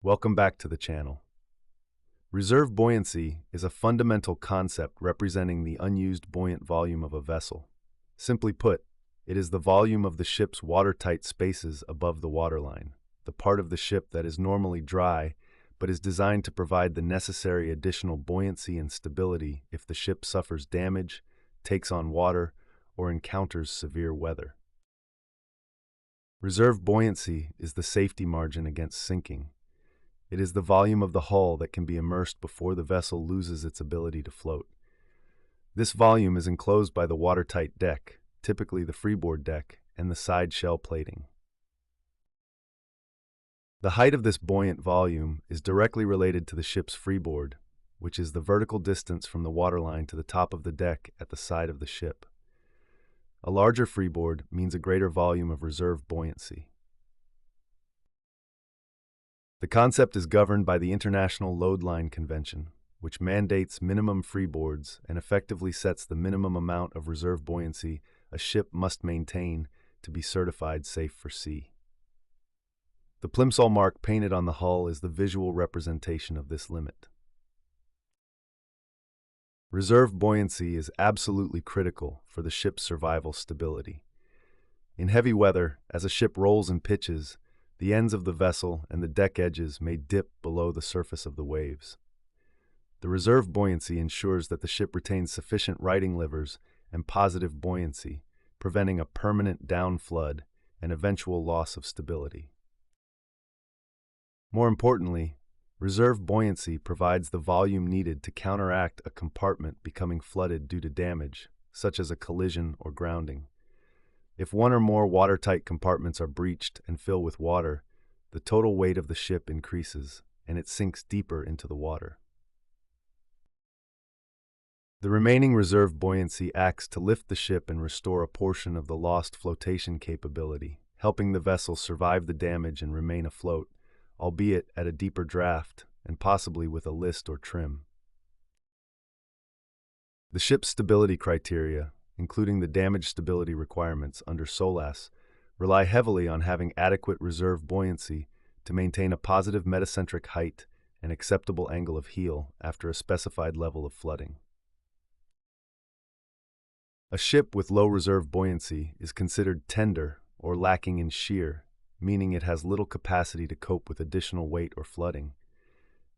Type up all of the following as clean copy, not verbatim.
Welcome back to the channel. Reserve buoyancy is a fundamental concept representing the unused buoyant volume of a vessel. Simply put, it is the volume of the ship's watertight spaces above the waterline, the part of the ship that is normally dry but is designed to provide the necessary additional buoyancy and stability if the ship suffers damage, takes on water, or encounters severe weather. Reserve buoyancy is the safety margin against sinking. It is the volume of the hull that can be immersed before the vessel loses its ability to float. This volume is enclosed by the watertight deck, typically the freeboard deck, and the side shell plating. The height of this buoyant volume is directly related to the ship's freeboard, which is the vertical distance from the waterline to the top of the deck at the side of the ship. A larger freeboard means a greater volume of reserve buoyancy. The concept is governed by the International Load Line Convention, which mandates minimum freeboards and effectively sets the minimum amount of reserve buoyancy a ship must maintain to be certified safe for sea. The plimsoll mark painted on the hull is the visual representation of this limit. Reserve buoyancy is absolutely critical for the ship's survival stability. In heavy weather, as a ship rolls and pitches, the ends of the vessel and the deck edges may dip below the surface of the waves. The reserve buoyancy ensures that the ship retains sufficient righting livers and positive buoyancy, preventing a permanent down flood and eventual loss of stability. More importantly, reserve buoyancy provides the volume needed to counteract a compartment becoming flooded due to damage, such as a collision or grounding. If one or more watertight compartments are breached and fill with water, the total weight of the ship increases, and it sinks deeper into the water. The remaining reserve buoyancy acts to lift the ship and restore a portion of the lost flotation capability, helping the vessel survive the damage and remain afloat, albeit at a deeper draft and possibly with a list or trim. The ship's stability criteria, including the damage stability requirements under SOLAS, rely heavily on having adequate reserve buoyancy to maintain a positive metacentric height and acceptable angle of heel after a specified level of flooding. A ship with low reserve buoyancy is considered tender or lacking in shear, meaning it has little capacity to cope with additional weight or flooding.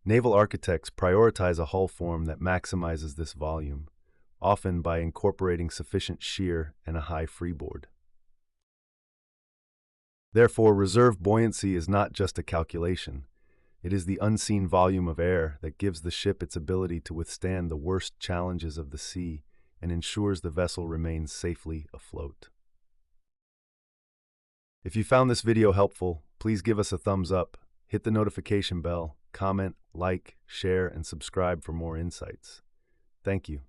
Naval architects prioritize a hull form that maximizes this volume, often by incorporating sufficient shear and a high freeboard. Therefore, reserve buoyancy is not just a calculation. It is the unseen volume of air that gives the ship its ability to withstand the worst challenges of the sea and ensures the vessel remains safely afloat. If you found this video helpful, please give us a thumbs up, hit the notification bell, comment, like, share, and subscribe for more insights. Thank you.